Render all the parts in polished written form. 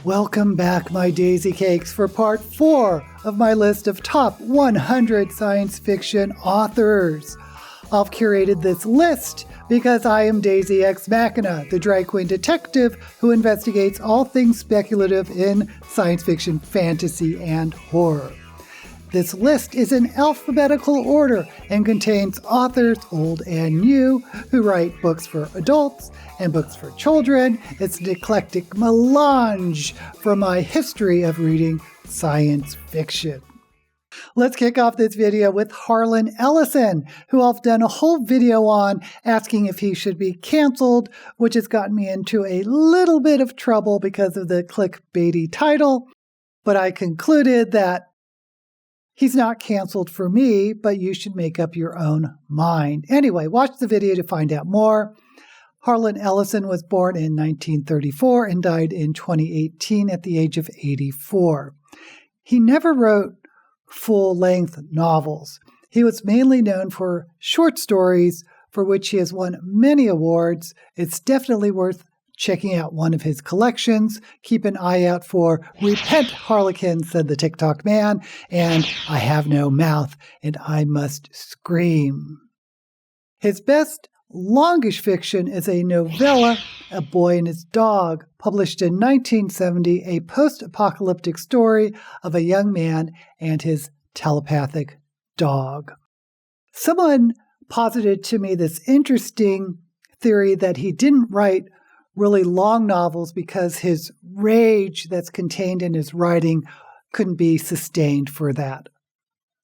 Welcome back, my daisy cakes, for part 4 of my list of top 100 science fiction authors. I've curated this list because I am Daisy Ex Machina, the drag queen detective who investigates all things speculative in science fiction, fantasy, and horror. This list is in alphabetical order and contains authors, old and new, who write books for adults and books for children. It's an eclectic melange from my history of reading science fiction. Let's kick off this video with Harlan Ellison, who I've done a whole video on asking if he should be canceled, which has gotten me into a little bit of trouble because of the clickbaity title. But I concluded that he's not canceled for me, but you should make up your own mind. Anyway, watch the video to find out more. Harlan Ellison was born in 1934 and died in 2018 at the age of 84. He never wrote full-length novels. He was mainly known for short stories, for which he has won many awards. It's definitely worth checking out one of his collections. Keep an eye out for Repent, Harlequin, said the TikTok man, and I have no mouth and I must scream. His best longish fiction is a novella, A Boy and His Dog, published in 1970, a post-apocalyptic story of a young man and his telepathic dog. Someone posited to me this interesting theory that he didn't write really long novels because his rage that's contained in his writing couldn't be sustained for that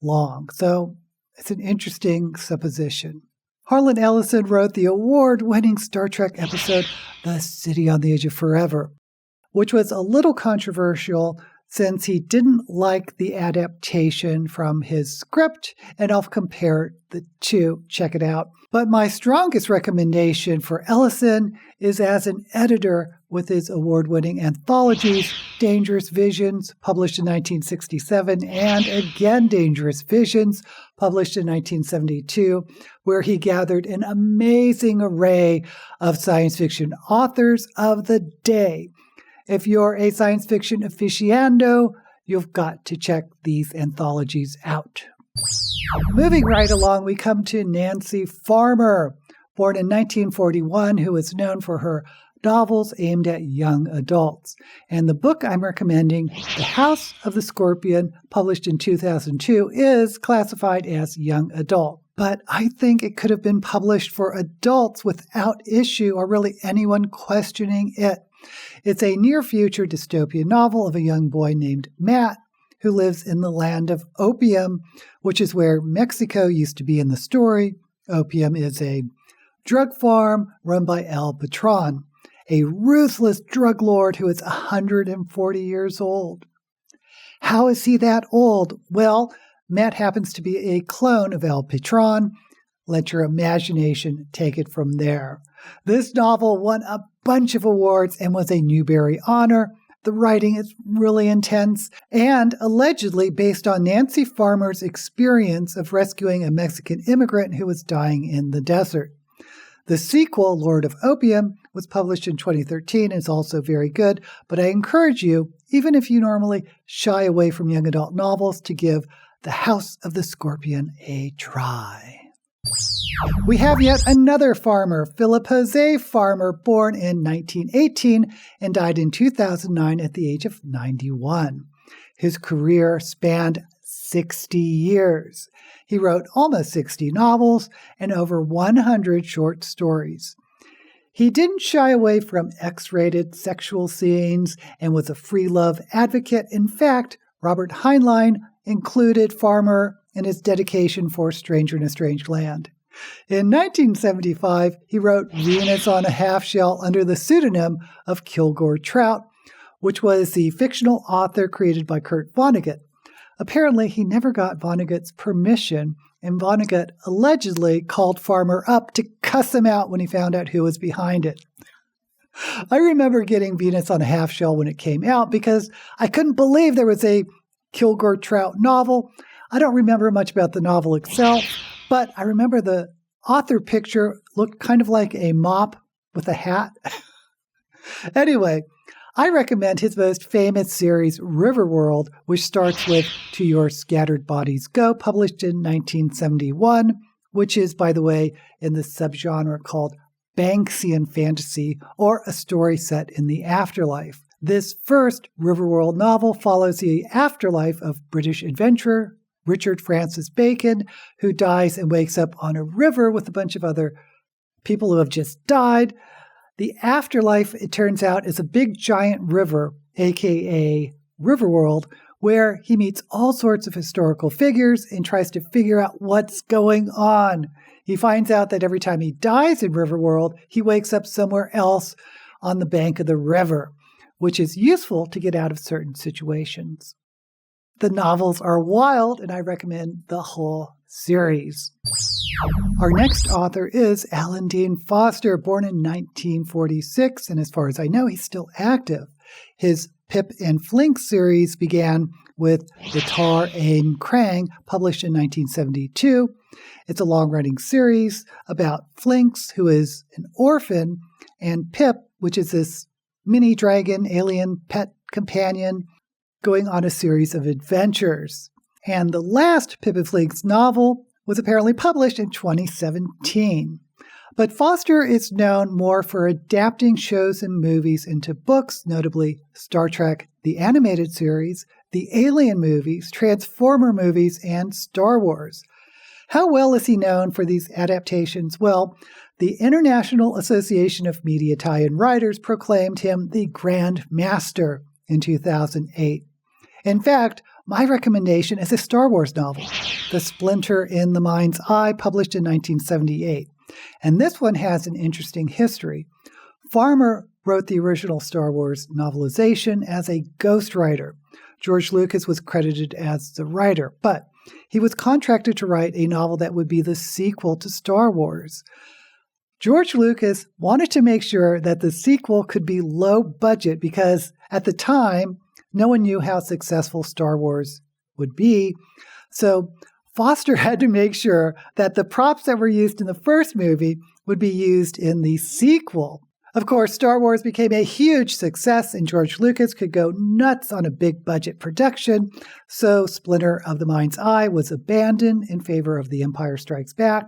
long. So it's an interesting supposition. Harlan Ellison wrote the award-winning Star Trek episode, The City on the Edge of Forever, which was a little controversial since he didn't like the adaptation from his script, and I'll compare the two. Check it out. But my strongest recommendation for Ellison is as an editor with his award-winning anthologies, Dangerous Visions, published in 1967, and again Dangerous Visions, published in 1972, where he gathered an amazing array of science fiction authors of the day. If you're a science fiction aficionado, you've got to check these anthologies out. Moving right along, we come to Nancy Farmer, born in 1941, who is known for her novels aimed at young adults. And the book I'm recommending, The House of the Scorpion, published in 2002, is classified as young adult. But I think it could have been published for adults without issue or really anyone questioning it. It's a near-future dystopian novel of a young boy named Matt who lives in the land of opium, which is where Mexico used to be in the story. Opium is a drug farm run by El Patron, a ruthless drug lord who is 140 years old. How is he that old? Well, Matt happens to be a clone of El Patron. Let your imagination take it from there. This novel won a bunch of awards and was a Newbery honor. The writing is really intense and allegedly based on Nancy Farmer's experience of rescuing a Mexican immigrant who was dying in the desert. The sequel, Lord of Opium, was published in 2013 and is also very good, but I encourage you, even if you normally shy away from young adult novels, to give The House of the Scorpion a try. We have yet another farmer, Philip Jose Farmer, born in 1918 and died in 2009 at the age of 91. His career spanned 60 years. He wrote almost 60 novels and over 100 short stories. He didn't shy away from X-rated sexual scenes and was a free love advocate. In fact, Robert Heinlein included Farmer in his dedication for Stranger in a Strange Land. In 1975, he wrote Venus on a Half Shell under the pseudonym of Kilgore Trout, which was the fictional author created by Kurt Vonnegut. Apparently, he never got Vonnegut's permission, and Vonnegut allegedly called Farmer up to cuss him out when he found out who was behind it. I remember getting Venus on a Half Shell when it came out because I couldn't believe there was a Kilgore Trout novel. I don't remember much about the novel itself, but I remember the author picture looked kind of like a mop with a hat. Anyway, I recommend his most famous series, Riverworld, which starts with To Your Scattered Bodies Go, published in 1971, which is, by the way, in the subgenre called Banksian fantasy, or a story set in the afterlife. This first Riverworld novel follows the afterlife of British adventurer Richard Francis Bacon, who dies and wakes up on a river with a bunch of other people who have just died. The afterlife, it turns out, is a big giant river, aka Riverworld, where he meets all sorts of historical figures and tries to figure out what's going on. He finds out that every time he dies in Riverworld, he wakes up somewhere else on the bank of the river, which is useful to get out of certain situations. The novels are wild, and I recommend the whole series. Our next author is Alan Dean Foster, born in 1946, and as far as I know, he's still active. His Pip and Flink series began with The Tar Ain Krang, published in 1972. It's a long-running series about Flinks, who is an orphan, and Pip, which is this mini dragon alien pet companion, going on a series of adventures. And the last Pip and Flink's novel was apparently published in 2017. But Foster is known more for adapting shows and movies into books, notably Star Trek, the animated series, the Alien movies, Transformer movies, and Star Wars. How well is he known for these adaptations? Well, the International Association of Media Tie-in Writers proclaimed him the Grand Master in 2008. In fact, my recommendation is a Star Wars novel, The Splinter in the Mind's Eye, published in 1978. And this one has an interesting history. Farmer wrote the original Star Wars novelization as a ghostwriter. George Lucas was credited as the writer, but he was contracted to write a novel that would be the sequel to Star Wars. George Lucas wanted to make sure that the sequel could be low budget because at the time, no one knew how successful Star Wars would be. So Foster had to make sure that the props that were used in the first movie would be used in the sequel. Of course, Star Wars became a huge success, and George Lucas could go nuts on a big budget production, so Splinter of the Mind's Eye was abandoned in favor of The Empire Strikes Back.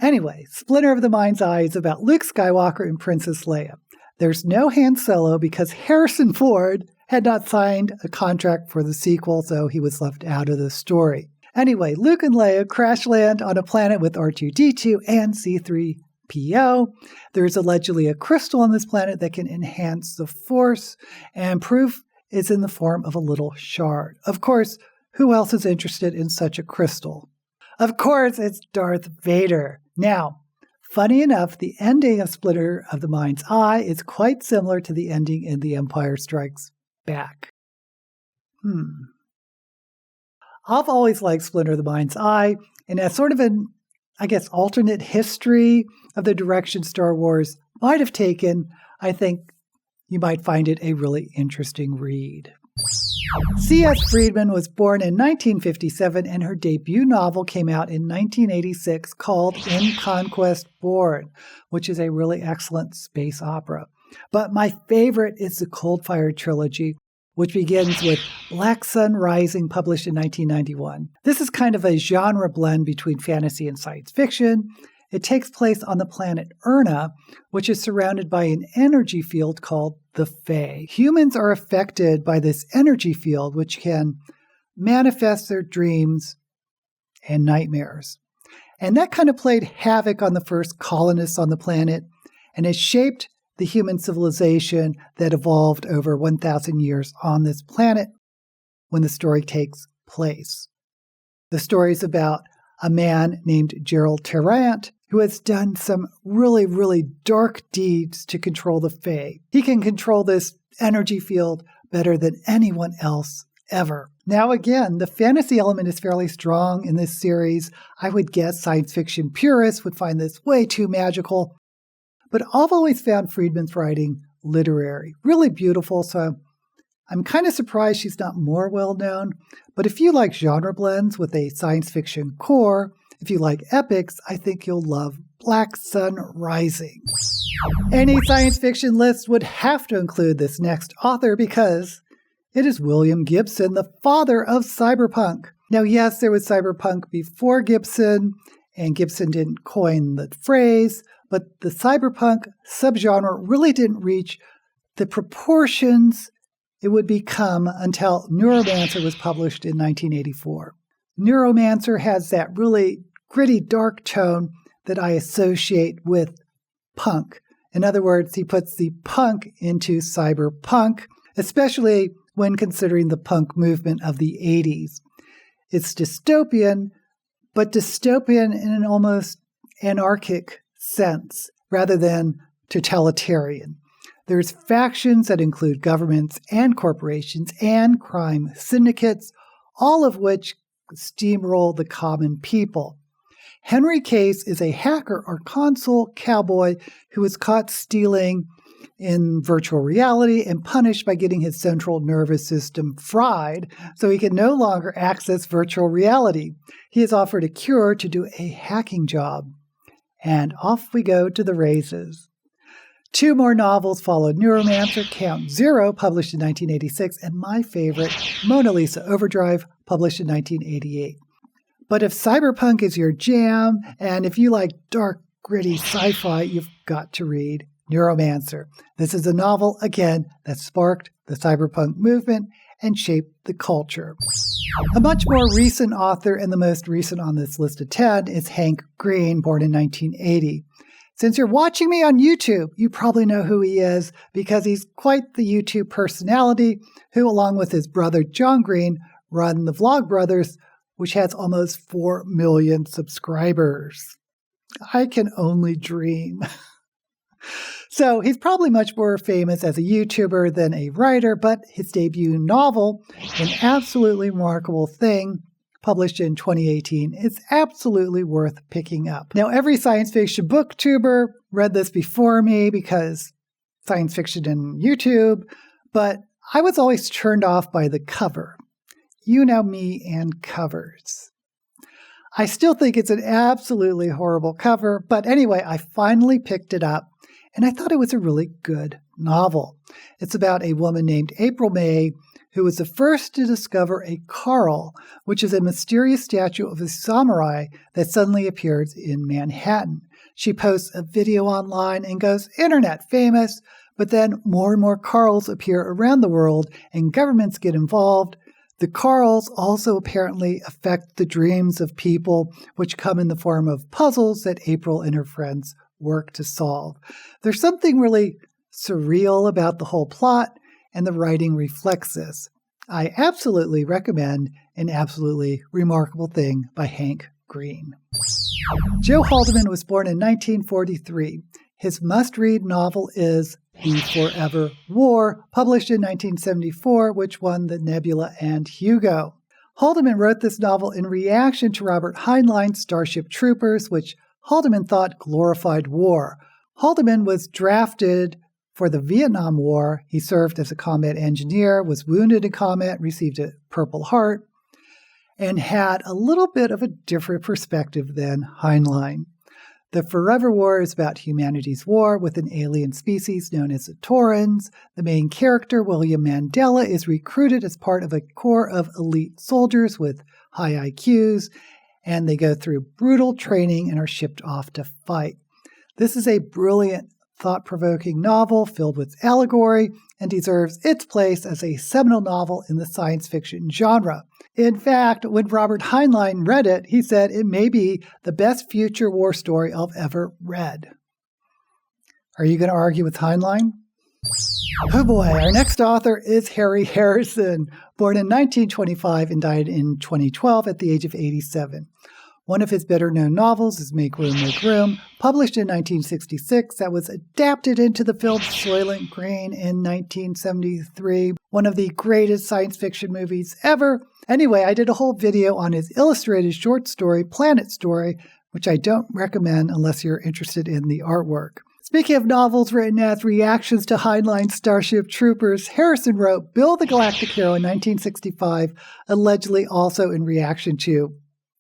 Anyway, Splinter of the Mind's Eye is about Luke Skywalker and Princess Leia. There's no Han Solo because Harrison Ford had not signed a contract for the sequel, so he was left out of the story. Anyway, Luke and Leia crash land on a planet with R2-D2 and C-3PO. There's allegedly a crystal on this planet that can enhance the Force, and proof is in the form of a little shard. Of course, who else is interested in such a crystal? Of course, it's Darth Vader. Now, funny enough, the ending of Splinter of the Mind's Eye is quite similar to the ending in The Empire Strikes Back. I've always liked Splinter of the Mind's Eye, and as sort of an, alternate history of the direction Star Wars might have taken, I think you might find it a really interesting read. C.S. Friedman was born in 1957, and her debut novel came out in 1986 called In Conquest Born, which is a really excellent space opera. But my favorite is the Coldfire trilogy, which begins with Black Sun Rising, published in 1991. This is kind of a genre blend between fantasy and science fiction. It takes place on the planet Erna, which is surrounded by an energy field called the Fae. Humans are affected by this energy field, which can manifest their dreams and nightmares. And that kind of played havoc on the first colonists on the planet, and it shaped the human civilization that evolved over 1,000 years on this planet when the story takes place. The story is about a man named Gerald Tarrant who has done some really, really dark deeds to control the Fae. He can control this energy field better than anyone else ever. Now again, the fantasy element is fairly strong in this series. I would guess science fiction purists would find this way too magical. But I've always found Friedman's writing literary, really beautiful, so I'm kind of surprised she's not more well-known. But if you like genre blends with a science fiction core, If you like epics, I think you'll love Black Sun Rising. Any science fiction list would have to include this next author because it is William Gibson, the father of cyberpunk. Now, yes, there was cyberpunk before Gibson, and Gibson didn't coin the phrase, but the cyberpunk subgenre really didn't reach the proportions it would become until Neuromancer was published in 1984. Neuromancer has that really gritty, dark tone that I associate with punk. In other words, he puts the punk into cyberpunk, especially when considering the punk movement of the 80s. It's dystopian, but dystopian in an almost anarchic sense rather than totalitarian. There's factions that include governments and corporations and crime syndicates, all of which steamroll the common people. Henry Case is a hacker or console cowboy who was caught stealing in virtual reality and punished by getting his central nervous system fried so he can no longer access virtual reality. He is offered a cure to do a hacking job. And off we go to the races. 2 more novels followed Neuromancer, Count Zero, published in 1986, and my favorite, Mona Lisa Overdrive, published in 1988. But if cyberpunk is your jam, and if you like dark, gritty sci-fi, you've got to read Neuromancer. This is a novel, again, that sparked the cyberpunk movement and shaped the culture. A much more recent author, and the most recent on this list of 10, is Hank Green, born in 1980. Since you're watching me on YouTube, you probably know who he is because he's quite the YouTube personality who, along with his brother John Green, run the Vlogbrothers, which has almost 4 million subscribers. I can only dream. So he's probably much more famous as a YouTuber than a writer, but his debut novel, An Absolutely Remarkable Thing, published in 2018, is absolutely worth picking up. Now, every science fiction booktuber read this before me because science fiction and YouTube, but I was always turned off by the cover. You know me and covers. I still think it's an absolutely horrible cover, but anyway, I finally picked it up, and I thought it was a really good novel. It's about a woman named April May who was the first to discover a Carl, which is a mysterious statue of a samurai that suddenly appears in Manhattan. She posts a video online and goes internet famous, but then more and more Carls appear around the world and governments get involved. The Carls also apparently affect the dreams of people, which come in the form of puzzles that April and her friends work to solve. There's something really surreal about the whole plot, and the writing reflects this. I absolutely recommend An Absolutely Remarkable Thing by Hank Green. Joe Haldeman was born in 1943. His must-read novel is The Forever War, published in 1974, which won the Nebula and Hugo. Haldeman wrote this novel in reaction to Robert Heinlein's Starship Troopers, which Haldeman thought glorified war. Haldeman was drafted for the Vietnam War. He served as a combat engineer, was wounded in combat, received a Purple Heart, and had a little bit of a different perspective than Heinlein. The Forever War is about humanity's war with an alien species known as the Taurans. The main character, William Mandela, is recruited as part of a corps of elite soldiers with high IQs, and they go through brutal training and are shipped off to fight. This is a brilliant, thought-provoking novel filled with allegory and deserves its place as a seminal novel in the science fiction genre. In fact, when Robert Heinlein read it, he said it may be the best future war story I've ever read. Are you going to argue with Heinlein? Oh boy, our next author is Harry Harrison, born in 1925 and died in 2012 at the age of 87. One of his better-known novels is Make Room, Make Room, published in 1966, that was adapted into the film Soylent Green in 1973, one of the greatest science fiction movies ever. Anyway, I did a whole video on his illustrated short story, Planet Story, which I don't recommend unless you're interested in the artwork. Speaking of novels written as reactions to Heinlein's Starship Troopers, Harrison wrote Bill the Galactic Hero in 1965, allegedly also in reaction to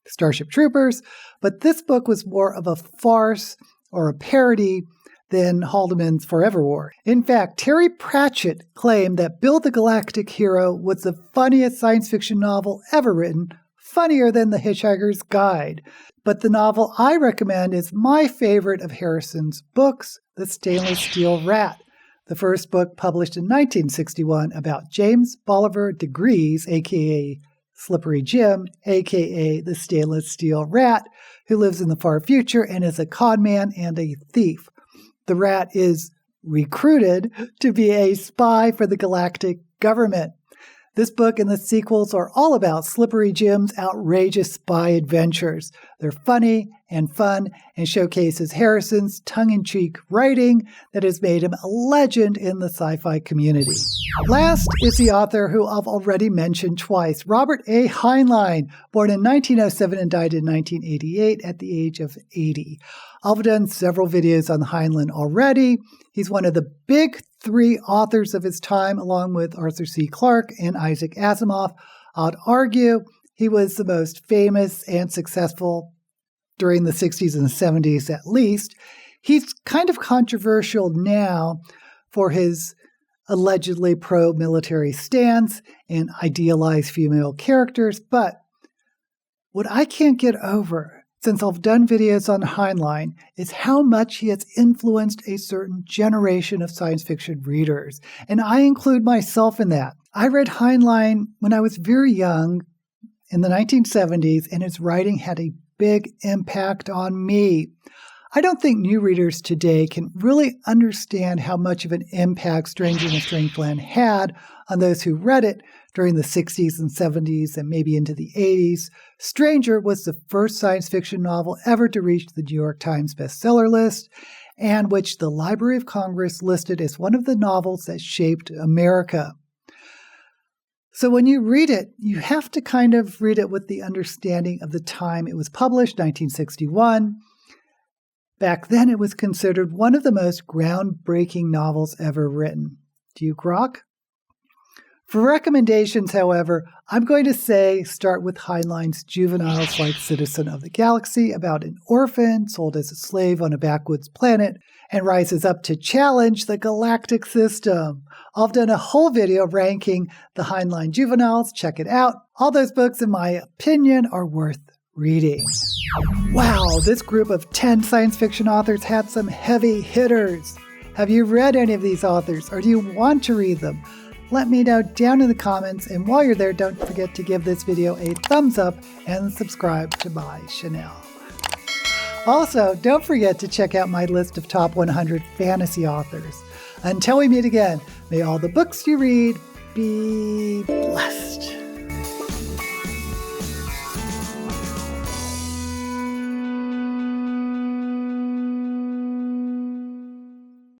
Starship Troopers, but this book was more of a farce or a parody than Haldeman's Forever War. In fact, Terry Pratchett claimed that Bill the Galactic Hero was the funniest science fiction novel ever written, funnier than The Hitchhiker's Guide. But the novel I recommend is my favorite of Harrison's books, The Stainless Steel Rat, the first book published in 1961 about James Bolivar DeGrees, a.k.a. Slippery Jim, a.k.a. the Stainless Steel Rat, who lives in the far future and is a con man and a thief. The rat is recruited to be a spy for the galactic government. This book and the sequels are all about Slippery Jim's outrageous spy adventures. They're funny and fun and showcases Harrison's tongue-in-cheek writing that has made him a legend in the sci-fi community. Last is the author who I've already mentioned twice, Robert A. Heinlein, born in 1907 and died in 1988 at the age of 80. I've done several videos on Heinlein already. He's one of the big three authors of his time, along with Arthur C. Clarke and Isaac Asimov. I'd argue he was the most famous and successful during the 60s and the 70s at least. He's kind of controversial now for his allegedly pro-military stance and idealized female characters, but what I can't get over since I've done videos on Heinlein is how much he has influenced a certain generation of science fiction readers. And I include myself in that. I read Heinlein when I was very young in the 1970s, and his writing had a big impact on me. I don't think new readers today can really understand how much of an impact Stranger in a Strange Land had on those who read it during the 60s and 70s and maybe into the 80s. Stranger was the first science fiction novel ever to reach the New York Times bestseller list, and which the Library of Congress listed as one of the novels that shaped America. So when you read it, you have to kind of read it with the understanding of the time it was published, 1961. Back then, it was considered one of the most groundbreaking novels ever written. Do you grok? For recommendations, however, I'm going to say start with Heinlein's Juveniles-like Citizen of the Galaxy, about an orphan sold as a slave on a backwoods planet and rises up to challenge the galactic system. I've done a whole video ranking the Heinlein Juveniles. Check it out. All those books, in my opinion, are worth reading. Wow, this group of 10 science fiction authors had some heavy hitters. Have you read any of these authors, or do you want to read them? Let me know down in the comments, and while you're there, don't forget to give this video a thumbs up and subscribe to my channel. Also, don't forget to check out my list of top 100 fantasy authors. Until we meet again, may all the books you read be blessed.